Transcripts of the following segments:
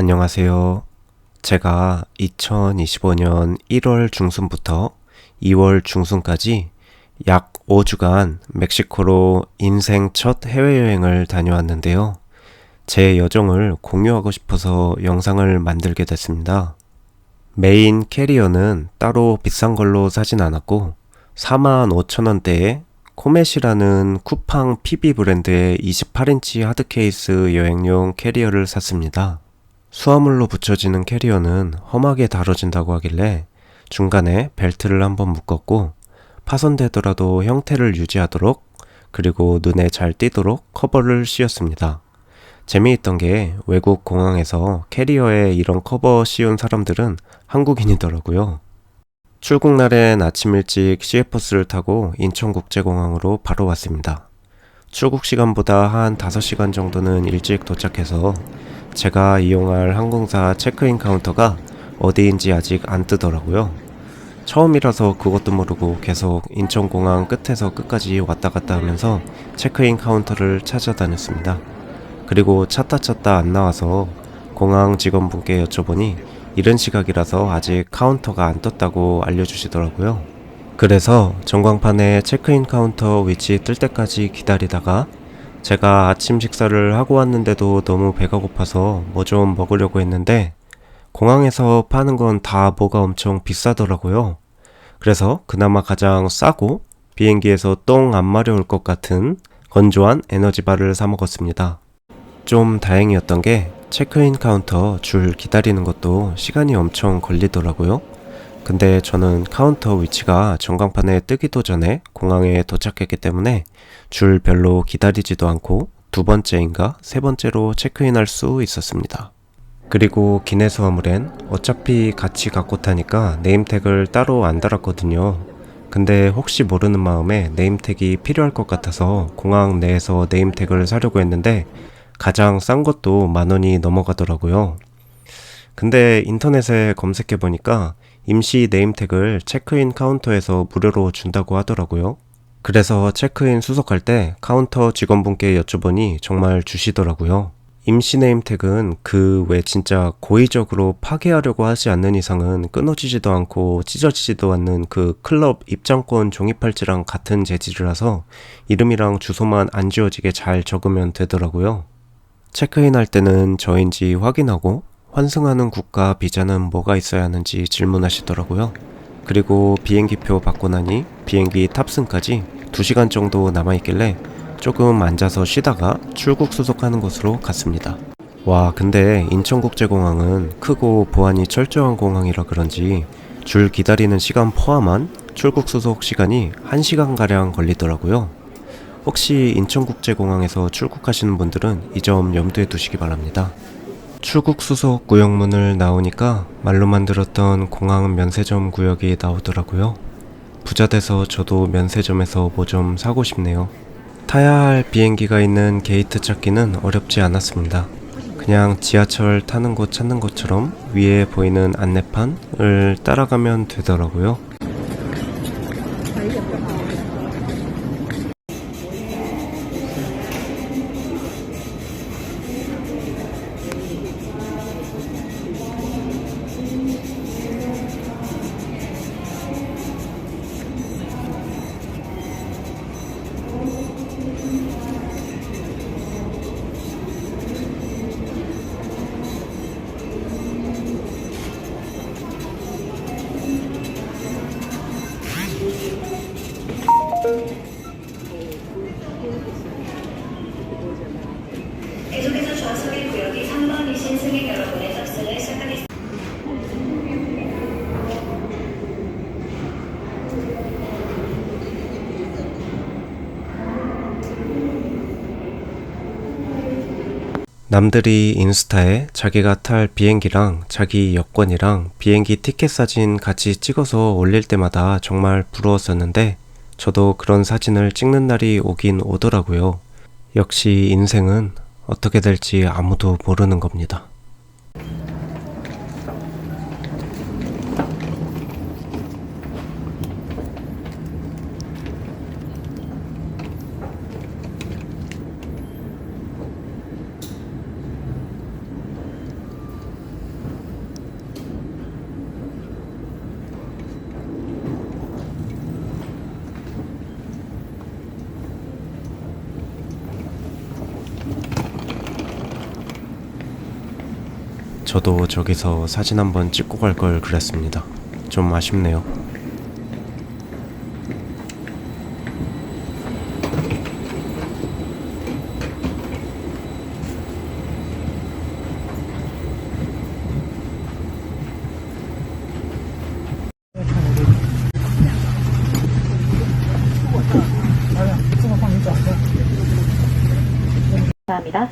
안녕하세요. 제가 2025년 1월 중순부터 2월 중순까지 약 5주간 멕시코로 인생 첫 해외여행을 다녀왔는데요. 제 여정을 공유하고 싶어서 영상을 만들게 됐습니다. 메인 캐리어는 따로 비싼 걸로 사진 않았고 45,000원대에 코멧이라는 쿠팡 PB 브랜드의 28인치 하드케이스 여행용 캐리어를 샀습니다. 수화물로 붙여지는 캐리어는 험하게 다뤄진다고 하길래 중간에 벨트를 한번 묶었고 파손되더라도 형태를 유지하도록 그리고 눈에 잘 띄도록 커버를 씌웠습니다. 재미있던 게 외국 공항에서 캐리어에 이런 커버 씌운 사람들은 한국인이더라고요. 출국 날엔 아침 일찍 시외버스를 타고 인천국제공항으로 바로 왔습니다. 출국 시간보다 한 5시간 정도는 일찍 도착해서 제가 이용할 항공사 체크인 카운터가 어디인지 아직 안 뜨더라고요. 처음이라서 그것도 모르고 계속 인천공항 끝에서 끝까지 왔다 갔다 하면서 체크인 카운터를 찾아다녔습니다. 그리고 찾다 안 나와서 공항 직원분께 여쭤보니 이른 시각이라서 아직 카운터가 안 떴다고 알려주시더라고요. 그래서 전광판에 체크인 카운터 위치 뜰 때까지 기다리다가 제가 아침 식사를 하고 왔는데도 너무 배가 고파서 뭐 좀 먹으려고 했는데 공항에서 파는 건 다 뭐가 엄청 비싸더라고요. 그래서 그나마 가장 싸고 비행기에서 똥 안 마려울 것 같은 건조한 에너지바를 사 먹었습니다. 좀 다행이었던 게 체크인 카운터 줄 기다리는 것도 시간이 엄청 걸리더라고요. 근데 저는 카운터 위치가 전광판에 뜨기도 전에 공항에 도착했기 때문에 줄 별로 기다리지도 않고 두 번째인가 세 번째로 체크인할 수 있었습니다. 그리고 기내수 화물엔 어차피 같이 갖고 타니까 네임택을 따로 안 달았거든요. 근데 혹시 모르는 마음에 네임택이 필요할 것 같아서 공항 내에서 네임택을 사려고 했는데 가장 싼 것도 10,000원이 넘어가더라고요. 근데 인터넷에 검색해보니까 임시 네임택을 체크인 카운터에서 무료로 준다고 하더라고요. 그래서 체크인 수속할 때 카운터 직원분께 여쭤보니 정말 주시더라고요. 임시 네임택은 그 왜 진짜 고의적으로 파괴하려고 하지 않는 이상은 끊어지지도 않고 찢어지지도 않는 그 클럽 입장권 종이팔찌랑 같은 재질이라서 이름이랑 주소만 안 지워지게 잘 적으면 되더라고요. 체크인 할 때는 저인지 확인하고 환승하는 국가 비자는 뭐가 있어야 하는지 질문하시더라고요. 그리고 비행기표 받고 나니 비행기 탑승까지 2시간 정도 남아있길래 조금 앉아서 쉬다가 출국 수속하는 곳으로 갔습니다. 와, 근데 인천국제공항은 크고 보안이 철저한 공항이라 그런지 줄 기다리는 시간 포함한 출국 수속 시간이 1시간가량 걸리더라고요. 혹시 인천국제공항에서 출국하시는 분들은 이 점 염두에 두시기 바랍니다. 출국 수속 구역문을 나오니까 말로만 들었던 공항 면세점 구역이 나오더라고요. 부자 돼서 저도 면세점에서 뭐 좀 사고 싶네요. 타야 할 비행기가 있는 게이트 찾기는 어렵지 않았습니다. 그냥 지하철 타는 곳 찾는 것처럼 위에 보이는 안내판을 따라가면 되더라고요. 계속해서 좌석의 구역이 3번이신 승객 여러분의 탑승을 시작하겠습니다. 남들이 인스타에 자기가 탈 비행기랑 자기 여권이랑 비행기 티켓 사진 같이 찍어서 올릴 때마다 정말 부러웠었는데 저도 그런 사진을 찍는 날이 오긴 오더라고요. 역시 인생은 어떻게 될지 아무도 모르는 겁니다. 저도 저기서 사진 한번 찍고 갈 걸 그랬습니다. 좀 아쉽네요. 감사합니다.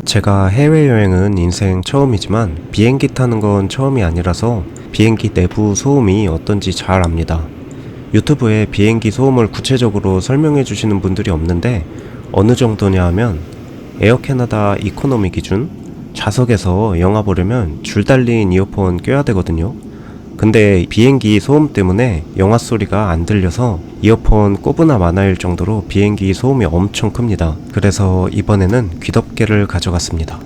제가 해외여행은 인생 처음이지만 비행기 타는 건 처음이 아니라서 비행기 내부 소음이 어떤지 잘 압니다. 유튜브에 비행기 소음을 구체적으로 설명해 주시는 분들이 없는데 어느 정도냐 하면 에어캐나다 이코노미 기준 좌석에서 영화 보려면 줄 달린 이어폰 껴야 되거든요. 근데 비행기 소음 때문에 영화 소리가 안 들려서 이어폰 꼽으나 마나일 정도로 비행기 소음이 엄청 큽니다. 그래서 이번에는 귀덮개를 가져갔습니다.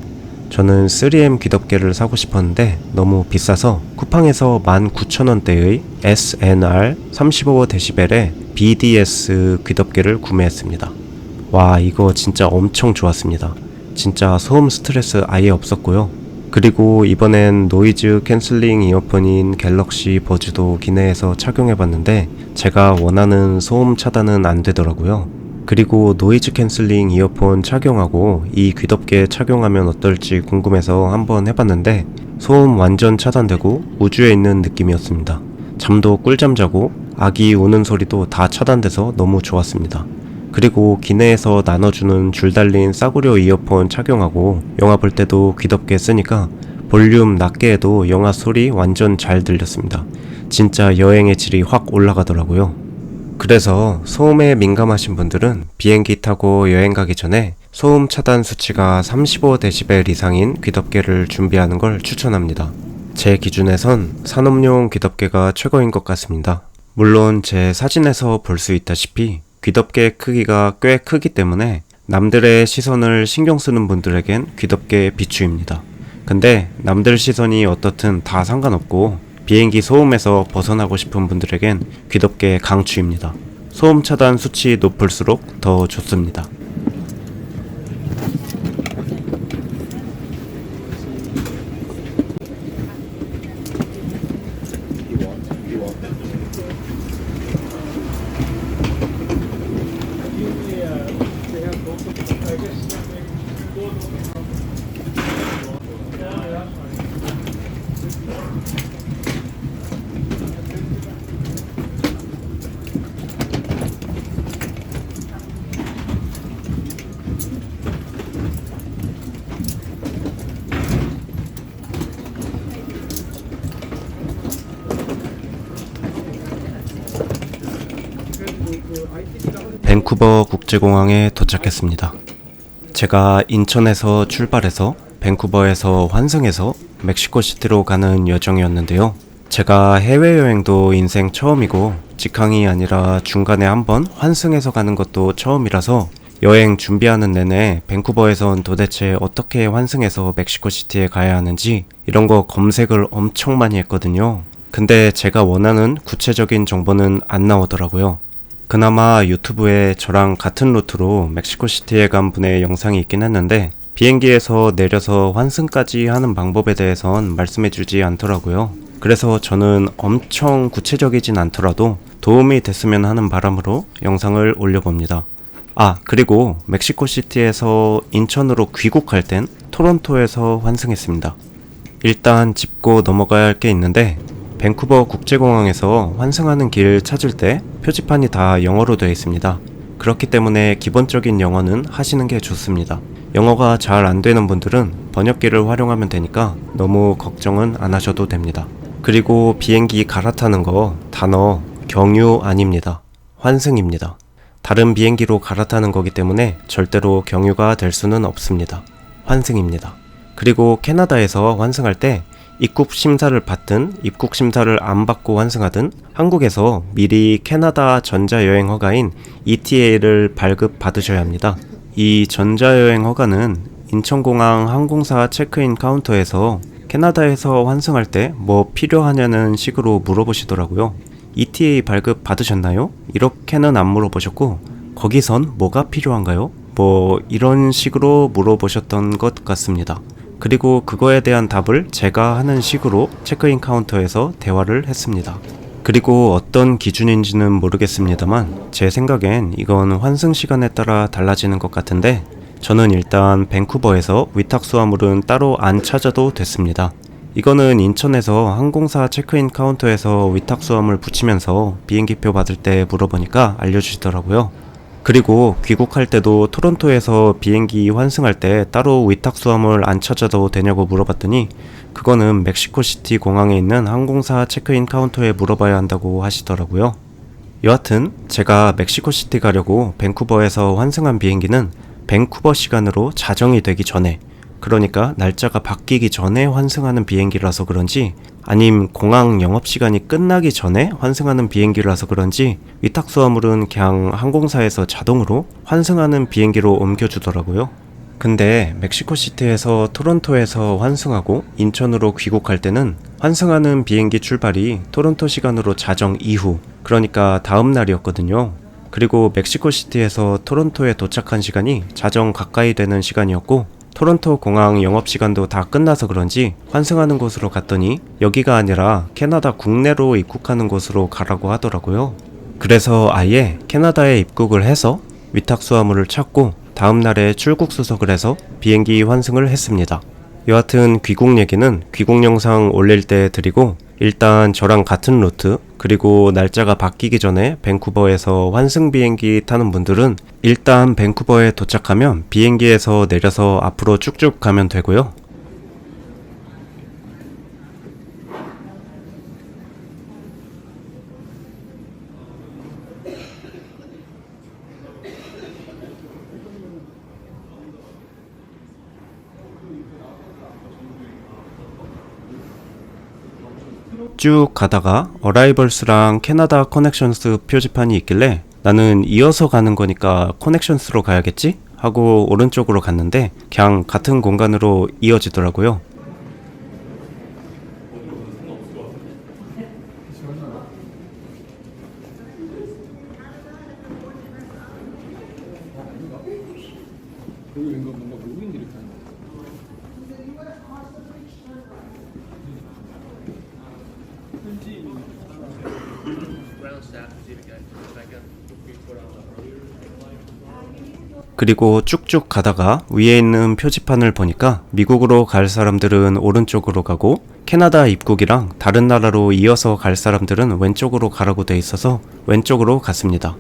저는 3M 귀덮개를 사고 싶었는데 너무 비싸서 쿠팡에서 19,000원대의 SNR 35dB의 BDS 귀덮개를 구매했습니다. 와, 이거 진짜 엄청 좋았습니다. 진짜 소음 스트레스 아예 없었고요. 그리고 이번엔 노이즈 캔슬링 이어폰인 갤럭시 버즈도 기내에서 착용해봤는데 제가 원하는 소음 차단은 안 되더라고요. 그리고 노이즈 캔슬링 이어폰 착용하고 이 귀덮개 착용하면 어떨지 궁금해서 한번 해봤는데 소음 완전 차단되고 우주에 있는 느낌이었습니다. 잠도 꿀잠 자고 아기 우는 소리도 다 차단돼서 너무 좋았습니다. 그리고 기내에서 나눠주는 줄 달린 싸구려 이어폰 착용하고 영화 볼 때도 귀덮개 쓰니까 볼륨 낮게 해도 영화 소리 완전 잘 들렸습니다. 진짜 여행의 질이 확 올라가더라고요. 그래서 소음에 민감하신 분들은 비행기 타고 여행 가기 전에 소음 차단 수치가 35dB 이상인 귀덮개를 준비하는 걸 추천합니다. 제 기준에선 산업용 귀덮개가 최고인 것 같습니다. 물론 제 사진에서 볼 수 있다시피 귀덮개 크기가 꽤 크기 때문에 남들의 시선을 신경 쓰는 분들에겐 귀덮개 비추입니다. 근데 남들 시선이 어떻든 다 상관없고 비행기 소음에서 벗어나고 싶은 분들에겐 귀덮개 강추입니다. 소음 차단 수치 높을수록 더 좋습니다. 밴쿠버 국제공항에 도착했습니다. 제가 인천에서 출발해서 밴쿠버에서 환승해서 멕시코시티로 가는 여정이었는데요. 제가 해외여행도 인생 처음이고 직항이 아니라 중간에 한번 환승해서 가는 것도 처음이라서 여행 준비하는 내내 밴쿠버에선 도대체 어떻게 환승해서 멕시코시티에 가야 하는지 이런 거 검색을 엄청 많이 했거든요. 근데 제가 원하는 구체적인 정보는 안 나오더라고요. 그나마 유튜브에 저랑 같은 루트로 멕시코시티에 간 분의 영상이 있긴 했는데 비행기에서 내려서 환승까지 하는 방법에 대해선 말씀해주지 않더라고요. 그래서 저는 엄청 구체적이진 않더라도 도움이 됐으면 하는 바람으로 영상을 올려봅니다. 아, 그리고 멕시코시티에서 인천으로 귀국할 땐 토론토에서 환승했습니다. 일단 짚고 넘어가야 할 게 있는데 밴쿠버 국제공항에서 환승하는 길 찾을 때 표지판이 다 영어로 되어 있습니다. 그렇기 때문에 기본적인 영어는 하시는 게 좋습니다. 영어가 잘 안 되는 분들은 번역기를 활용하면 되니까 너무 걱정은 안 하셔도 됩니다. 그리고 비행기 갈아타는 거 단어 경유 아닙니다. 환승입니다. 다른 비행기로 갈아타는 거기 때문에 절대로 경유가 될 수는 없습니다. 환승입니다. 그리고 캐나다에서 환승할 때 입국 심사를 받든 입국 심사를 안 받고 환승하든 한국에서 미리 캐나다 전자여행 허가인 ETA를 발급 받으셔야 합니다. 이 전자여행 허가는 인천공항 항공사 체크인 카운터에서 캐나다에서 환승할 때 뭐 필요하냐는 식으로 물어보시더라고요. ETA 발급 받으셨나요? 이렇게는 안 물어보셨고 거기선 뭐가 필요한가요? 뭐 이런 식으로 물어보셨던 것 같습니다. 그리고 그거에 대한 답을 제가 하는 식으로 체크인 카운터에서 대화를 했습니다. 그리고 어떤 기준인지는 모르겠습니다만 제 생각엔 이건 환승 시간에 따라 달라지는 것 같은데 저는 일단 밴쿠버에서 위탁 수화물은 따로 안 찾아도 됐습니다. 이거는 인천에서 항공사 체크인 카운터에서 위탁 수화물 붙이면서 비행기표 받을 때 물어보니까 알려주시더라고요. 그리고 귀국할 때도 토론토에서 비행기 환승할 때 따로 위탁 수화물 안 찾아도 되냐고 물어봤더니 그거는 멕시코시티 공항에 있는 항공사 체크인 카운터에 물어봐야 한다고 하시더라고요. 여하튼 제가 멕시코시티 가려고 밴쿠버에서 환승한 비행기는 밴쿠버 시간으로 자정이 되기 전에, 그러니까 날짜가 바뀌기 전에 환승하는 비행기라서 그런지 아님 공항 영업시간이 끝나기 전에 환승하는 비행기라서 그런지 위탁 수화물은 그냥 항공사에서 자동으로 환승하는 비행기로 옮겨주더라고요. 근데 멕시코시티에서 토론토에서 환승하고 인천으로 귀국할 때는 환승하는 비행기 출발이 토론토 시간으로 자정 이후, 그러니까 다음 날이었거든요. 그리고 멕시코시티에서 토론토에 도착한 시간이 자정 가까이 되는 시간이었고 토론토 공항 영업시간도 다 끝나서 그런지 환승하는 곳으로 갔더니 여기가 아니라 캐나다 국내로 입국하는 곳으로 가라고 하더라고요. 그래서 아예 캐나다에 입국을 해서 위탁 수화물을 찾고 다음날에 출국 수속을 해서 비행기 환승을 했습니다. 여하튼 귀국 얘기는 귀국 영상 올릴 때 드리고 일단 저랑 같은 루트 그리고 날짜가 바뀌기 전에 밴쿠버에서 환승 비행기 타는 분들은 일단 밴쿠버에 도착하면 비행기에서 내려서 앞으로 쭉쭉 가면 되고요. 쭉 가다가 어라이벌스랑 캐나다 커넥션스 표지판이 있길래 나는 이어서 가는 거니까 커넥션스로 가야겠지? 하고 오른쪽으로 갔는데 그냥 같은 공간으로 이어지더라고요. 그리고 쭉쭉 가다가 위에 있는 표지판을 보니까 미국으로 갈 사람들은 오른쪽으로 가고 캐나다 입국이랑 다른 나라로 이어서 갈 사람들은 왼쪽으로 가라고 돼 있어서 왼쪽으로 갔습니다.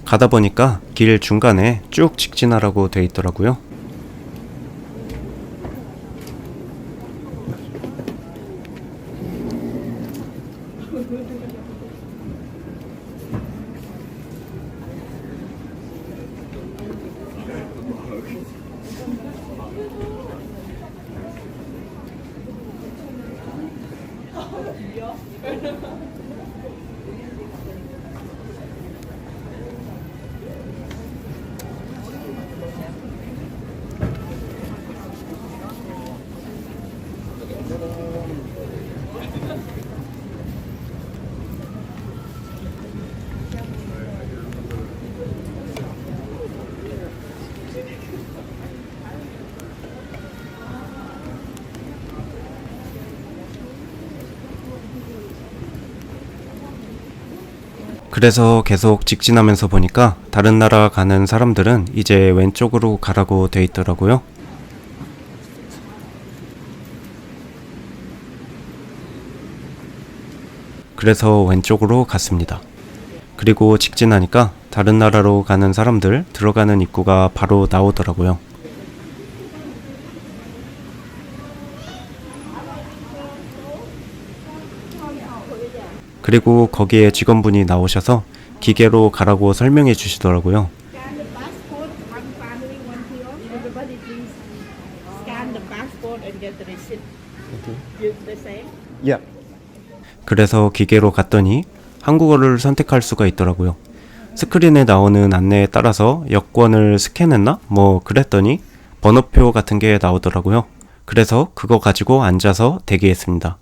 가다 보니까 길 중간에 쭉 직진하라고 돼 있더라고요. 그래서 계속 직진하면서 보니까 다른 나라 가는 사람들은 이제 왼쪽으로 가라고 돼 있더라고요. 그래서 왼쪽으로 갔습니다. 그리고 직진하니까 다른 나라로 가는 사람들 들어가는 입구가 바로 나오더라고요. 그리고 거기에 직원분이 나오셔서 기계로 가라고 설명해 주시더라고요. Scan the passport, one family, one kiosk. Everybody please scan the passport and get the receipt. You the same? Yeah. 그래서 기계로 갔더니 한국어를 선택할 수가 있더라고요. 스크린에 나오는 안내에 따라서 여권을 스캔했나? 뭐 그랬더니 번호표 같은 게 나오더라고요. 그래서 그거 가지고 앉아서 대기했습니다.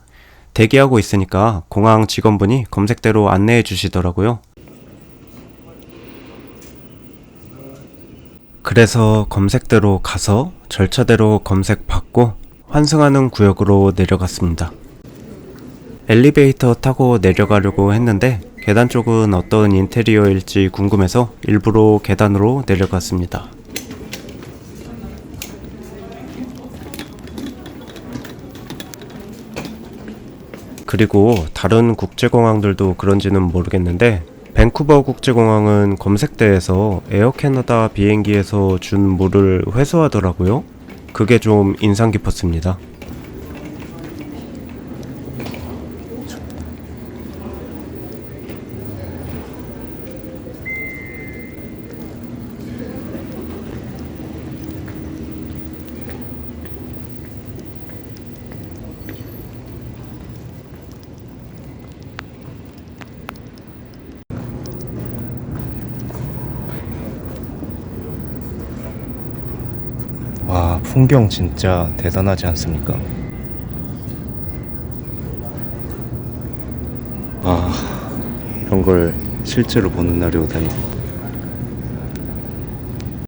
대기하고 있으니까 공항 직원분이 검색대로 안내해 주시더라고요. 그래서 검색대로 가서 절차대로 검색받고 환승하는 구역으로 내려갔습니다. 엘리베이터 타고 내려가려고 했는데 계단 쪽은 어떤 인테리어일지 궁금해서 일부러 계단으로 내려갔습니다. 그리고 다른 국제공항들도 그런지는 모르겠는데 밴쿠버 국제공항은 검색대에서 에어캐나다 비행기에서 준 물을 회수하더라고요. 그게 좀 인상 깊었습니다. 와, 풍경 진짜 대단하지 않습니까? 아, 이런 걸 실제로 보는 날이 오다니.